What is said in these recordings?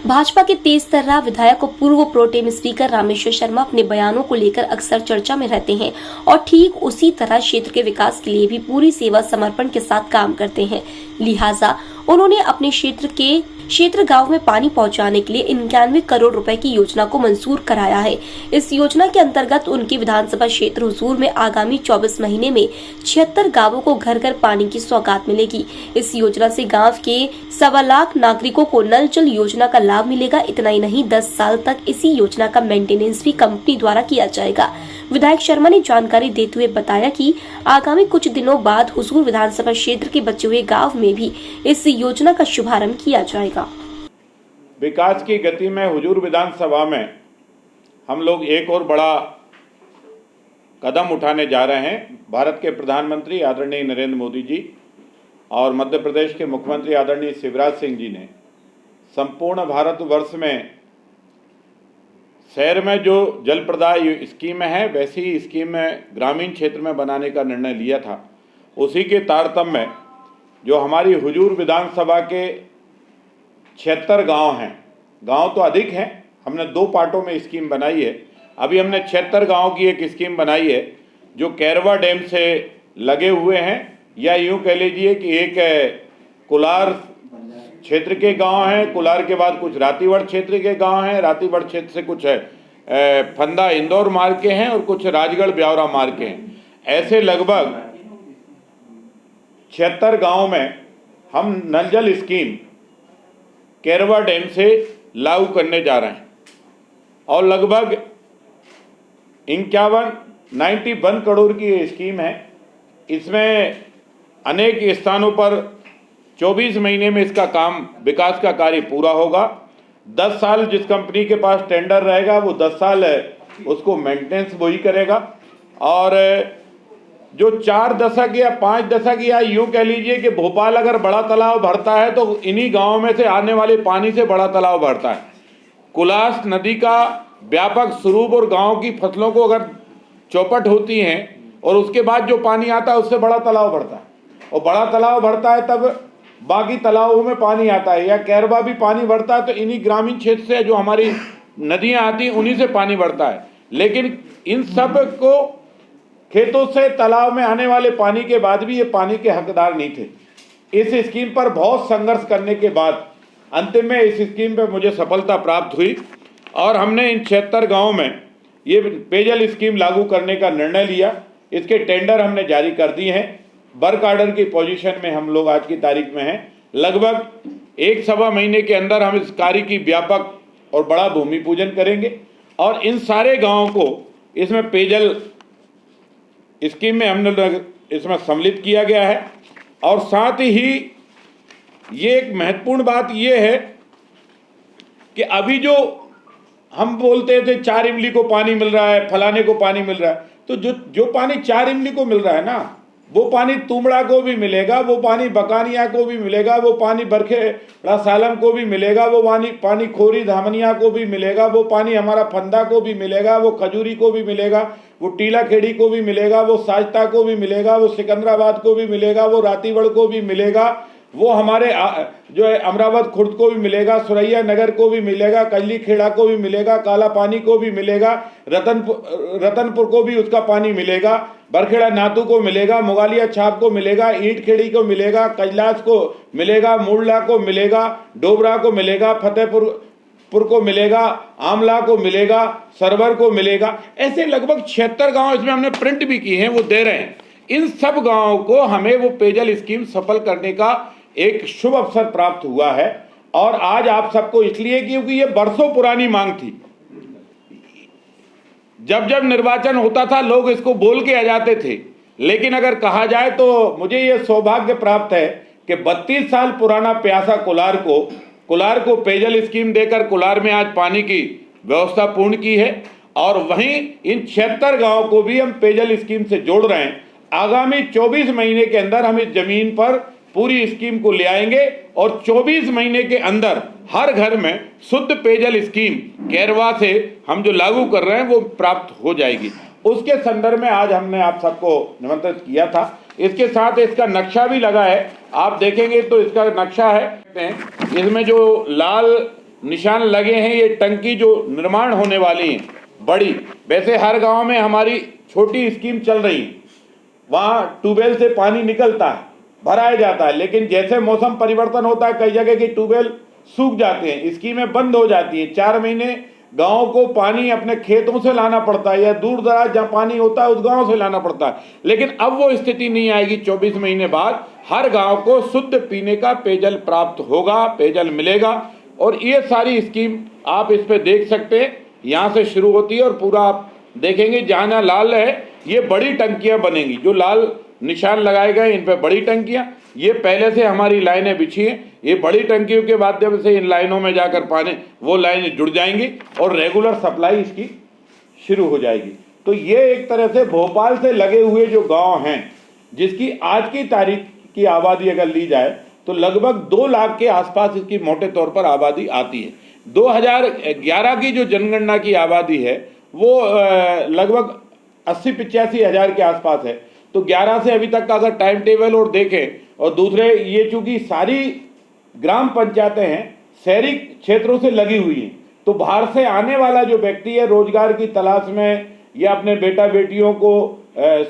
भाजपा के तेज तर्रा विधायक और पूर्व प्रोटेम स्पीकर रामेश्वर शर्मा अपने बयानों को लेकर अक्सर चर्चा में रहते हैं और ठीक उसी तरह क्षेत्र के विकास के लिए भी पूरी सेवा समर्पण के साथ काम करते हैं। लिहाजा उन्होंने अपने क्षेत्र गांव में पानी पहुंचाने के लिए 91 करोड़ रुपए की योजना को मंजूर कराया है। इस योजना के अंतर्गत उनकी विधानसभा क्षेत्र हुजूर में आगामी 24 महीने में 76 गांवों को घर घर पानी की सौगात मिलेगी। इस योजना से गांव के 1.25 लाख नागरिकों को नल जल योजना का लाभ मिलेगा। इतना ही नहीं, 10 साल तक इसी योजना का मेंटेनेंस भी कंपनी द्वारा किया जाएगा। विधायक शर्मा ने जानकारी देते हुए बताया कि आगामी कुछ दिनों बाद हुजूर विधानसभा क्षेत्र के बचे हुए गांव में भी इस योजना का शुभारंभ किया जाएगा। विकास की गति में हुजूर विधानसभा में हम लोग एक और बड़ा कदम उठाने जा रहे हैं। भारत के प्रधानमंत्री आदरणीय नरेंद्र मोदी जी और मध्य प्रदेश के मुख्यमंत्री आदरणीय शिवराज सिंह जी ने संपूर्ण भारतवर्ष में शहर में जो जल प्रदाय स्कीम है वैसी ही स्कीम ग्रामीण क्षेत्र में बनाने का निर्णय लिया था। उसी के तारतम्य में जो हमारी हुजूर विधानसभा के 76 गांव हैं, गांव तो अधिक हैं, हमने 2 पार्टों में स्कीम बनाई है। अभी हमने 76 गांव की एक स्कीम बनाई है जो कैरवा डैम से लगे हुए हैं, या यूँ कह लीजिए कि एक कुलार क्षेत्र के गांव हैं, कुलार के बाद कुछ रातीवड़ क्षेत्र के गांव हैं, रातीवड़ क्षेत्र से कुछ फंदा इंदौर मार्ग के हैं और कुछ राजगढ़ ब्यावरा मार्ग के हैं। ऐसे लगभग 76 गांव में हम नल जल स्कीम कैरवा डैम से लागू करने जा रहे हैं और लगभग 91 करोड़ की ये स्कीम है। इसमें अनेक स्थानों पर 24 महीने में इसका काम विकास का कार्य पूरा होगा। 10 साल जिस कंपनी के पास टेंडर रहेगा वो 10 साल उसको मेंटेनेंस वही करेगा। और जो 4 दशक या 5 दशक या यूँ कह लीजिए कि भोपाल अगर बड़ा तालाब भरता है तो इन्हीं गाँव में से आने वाले पानी से बड़ा तालाब भरता है। कुलास नदी का व्यापक स्वरूप और गाँव की फसलों को अगर चौपट होती हैं और उसके बाद जो पानी आता है उससे बड़ा तालाब भरता है, और बड़ा तालाब भरता है तब बाकी तालाबों में पानी आता है, या कैरवा भी पानी बढ़ता है तो इन्हीं ग्रामीण क्षेत्र से जो हमारी नदियां आती हैं उन्हीं से पानी बढ़ता है। लेकिन इन सब को खेतों से तालाब में आने वाले पानी के बाद भी ये पानी के हकदार नहीं थे। इस स्कीम पर बहुत संघर्ष करने के बाद अंतिम में इस स्कीम पर मुझे सफलता प्राप्त हुई और हमने इन 76 गाँव में ये पेयजल स्कीम लागू करने का निर्णय लिया। इसके टेंडर हमने जारी कर दिए हैं। वर्क ऑर्डर की पोजीशन में हम लोग आज की तारीख में हैं। लगभग 1.25 महीने के अंदर हम इस कार्य की व्यापक और बड़ा भूमि पूजन करेंगे और इन सारे गांवों को इसमें पेयजल स्कीम में हमने इसमें सम्मिलित किया गया है। और साथ ही ये एक महत्वपूर्ण बात ये है कि अभी जो हम बोलते थे 4 इमली को पानी मिल रहा है, फलाने को पानी मिल रहा है, तो जो पानी 4 इमली को मिल रहा है ना, वो पानी तुमड़ा को भी मिलेगा, वो पानी बकानिया को भी मिलेगा, वो पानी बरखेड़ा सालम को भी मिलेगा, वो पानी खोरी धामनिया को भी मिलेगा, वो पानी हमारा फंदा को भी मिलेगा, वो खजूरी को भी मिलेगा, वो टीला खेड़ी को भी मिलेगा, वो साजता को भी मिलेगा, वो सिकंदराबाद को भी मिलेगा, वो रातीवड़ को भी मिलेगा, वो हमारे जो है अमरावत खुर्द को भी मिलेगा, सुरैया नगर को भी मिलेगा, कजली खेड़ा को भी मिलेगा, काला पानी को भी मिलेगा, रतनपुर को भी उसका पानी मिलेगा, बरखेड़ा नातू को मिलेगा, मुगालिया छाप को मिलेगा, ईंट खेड़ी को मिलेगा, कजलास को मिलेगा, मुरला को मिलेगा, डोबरा को मिलेगा, फतेहपुर को मिलेगा, आमला को मिलेगा, सरवर को मिलेगा। ऐसे लगभग 76 गाँव इसमें हमने प्रिंट भी किए हैं, वो दे रहे हैं। इन सब गाँवों को हमें वो पेयजल स्कीम सफल करने का एक शुभ अवसर प्राप्त हुआ है। और आज आप सबको इसलिए क्योंकि ये बरसों पुरानी मांग थी। जब जब निर्वाचन होता था लोग इसको बोल के आ जाते थे, लेकिन अगर कहा जाए तो मुझे ये सौभाग्य प्राप्त है कि 32 साल पुराना प्यासा कुलार को पेयजल स्कीम देकर कुलार में आज पानी की व्यवस्था पूर्ण की है। और वहीं इन 76 गाँव को भी हम पेयजल स्कीम से जोड़ रहे हैं। आगामी 24 महीने के अंदर हम इस जमीन पर पूरी स्कीम को ले आएंगे और 24 महीने के अंदर हर घर में शुद्ध पेयजल स्कीम कैरवा से हम जो लागू कर रहे हैं वो प्राप्त हो जाएगी। उसके संदर्भ में आज हमने आप सबको निमंत्रित किया था। इसके साथ इसका नक्शा भी लगा है, आप देखेंगे तो इसका नक्शा है। इसमें जो लाल निशान लगे हैं। ये टंकी जो निर्माण होने वाली है बड़ी, वैसे हर गांव में हमारी छोटी स्कीम चल रही है, वहाँ ट्यूबवेल से पानी निकलता है, भराया जाता है, लेकिन जैसे मौसम परिवर्तन होता है कई जगह की ट्यूबवेल सूख जाते हैं, स्कीमें बंद हो जाती है। 4 महीने गाँव को पानी अपने खेतों से लाना पड़ता है या दूर दराज जहाँ पानी होता है उस गाँव से लाना पड़ता है। लेकिन अब वो स्थिति नहीं आएगी। 24 महीने बाद हर गाँव को शुद्ध पीने का पेयजल प्राप्त होगा, पेयजल मिलेगा। और ये सारी स्कीम आप इस पे देख सकते हैं, यहाँ से शुरू होती है और पूरा आप देखेंगे जहाँ जहाँ लाल है ये बड़ी टंकियाँ बनेंगी। जो लाल निशान लगाए गए इन पे बड़ी टंकियाँ, ये पहले से हमारी लाइनें बिछी हैं। ये बड़ी टंकियों के माध्यम से इन लाइनों में जाकर पानी, वो लाइनें जुड़ जाएंगी और रेगुलर सप्लाई इसकी शुरू हो जाएगी। तो ये एक तरह से भोपाल से लगे हुए जो गांव हैं, जिसकी आज की तारीख की आबादी अगर ली जाए तो लगभग 2 लाख के आसपास इसकी मोटे तौर पर आबादी आती है। 2011 की जो जनगणना की आबादी है वो लगभग 80-85 हज़ार के आसपास है। तो 11 से अभी तक का अगर टाइम टेबल और देखें, और दूसरे ये चूंकि सारी ग्राम पंचायतें हैं शहरी क्षेत्रों से लगी हुई हैं, तो बाहर से आने वाला जो व्यक्ति है रोजगार की तलाश में या अपने बेटा बेटियों को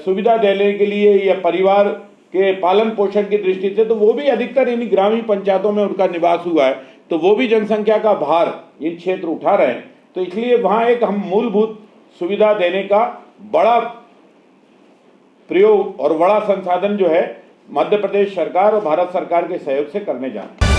सुविधा देने के लिए या परिवार के पालन पोषण की दृष्टि से, तो वो भी अधिकतर इन ग्रामीण पंचायतों में उनका निवास हुआ है। तो वो भी जनसंख्या का भार इन क्षेत्र उठा रहे हैं। तो इसलिए वहाँ एक हम मूलभूत सुविधा देने का बड़ा प्रयोग और बड़ा संसाधन जो है मध्य प्रदेश सरकार और भारत सरकार के सहयोग से करने जा रहे हैं।